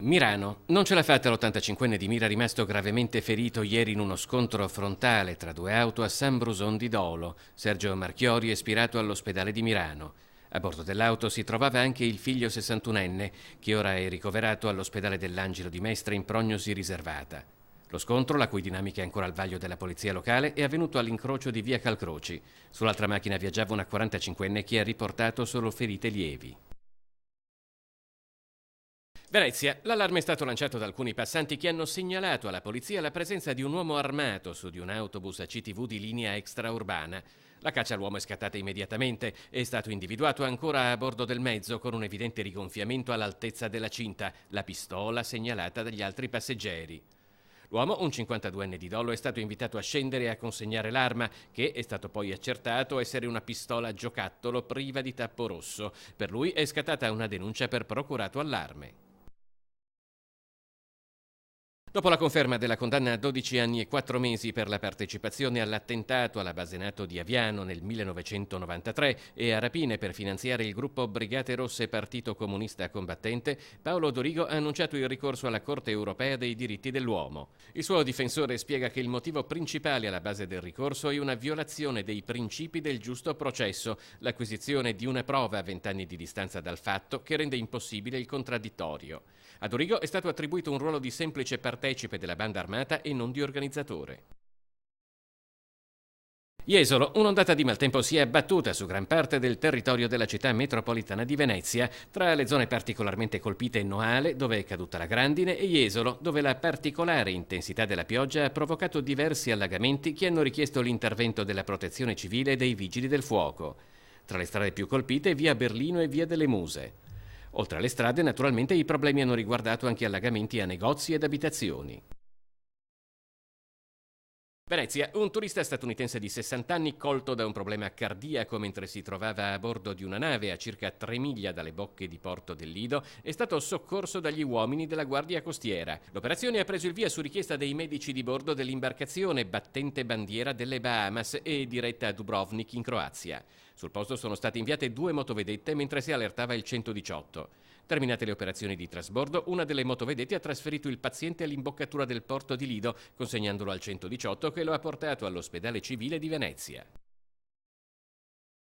Mirano. Non ce l'ha fatta l'85enne di Mira, rimasto gravemente ferito ieri in uno scontro frontale tra due auto a San Bruson di Dolo. Sergio Marchiori è spirato all'ospedale di Mirano. A bordo dell'auto si trovava anche il figlio 61enne, che ora è ricoverato all'ospedale dell'Angelo di Mestre in prognosi riservata. Lo scontro, la cui dinamica è ancora al vaglio della polizia locale, è avvenuto all'incrocio di via Calcroci. Sull'altra macchina viaggiava una 45enne che ha riportato solo ferite lievi. Venezia. L'allarme è stato lanciato da alcuni passanti che hanno segnalato alla polizia la presenza di un uomo armato su di un autobus a CTV di linea extraurbana. La caccia all'uomo è scattata immediatamente. È stato individuato ancora a bordo del mezzo con un evidente rigonfiamento all'altezza della cinta, la pistola segnalata dagli altri passeggeri. L'uomo, un 52enne di Dolo, è stato invitato a scendere e a consegnare l'arma, che è stato poi accertato essere una pistola giocattolo priva di tappo rosso. Per lui è scattata una denuncia per procurato allarme. Dopo la conferma della condanna a 12 anni e 4 mesi per la partecipazione all'attentato alla base NATO di Aviano nel 1993 e a rapine per finanziare il gruppo Brigate Rosse Partito Comunista Combattente, Paolo Dorigo ha annunciato il ricorso alla Corte Europea dei Diritti dell'Uomo. Il suo difensore spiega che il motivo principale alla base del ricorso è una violazione dei principi del giusto processo, l'acquisizione di una prova a 20 anni di distanza dal fatto che rende impossibile il contraddittorio. A Dorigo è stato attribuito un ruolo di semplice partecipe della banda armata e non di organizzatore. Jesolo. Un'ondata di maltempo si è abbattuta su gran parte del territorio della città metropolitana di Venezia, tra le zone particolarmente colpite Noale, dove è caduta la grandine, e Jesolo, dove la particolare intensità della pioggia ha provocato diversi allagamenti che hanno richiesto l'intervento della Protezione Civile e dei Vigili del Fuoco. Tra le strade più colpite via Berlino e via delle Muse. Oltre alle strade, naturalmente, i problemi hanno riguardato anche allagamenti a negozi ed abitazioni. Venezia. Un turista statunitense di 60 anni colto da un problema cardiaco mentre si trovava a bordo di una nave a circa 3 miglia dalle bocche di Porto del Lido è stato soccorso dagli uomini della Guardia Costiera. L'operazione ha preso il via su richiesta dei medici di bordo dell'imbarcazione battente bandiera delle Bahamas e diretta a Dubrovnik in Croazia. Sul posto sono state inviate 2 motovedette mentre si allertava il 118. Terminate le operazioni di trasbordo, una delle motovedette ha trasferito il paziente all'imboccatura del porto di Lido, consegnandolo al 118 che lo ha portato all'ospedale civile di Venezia.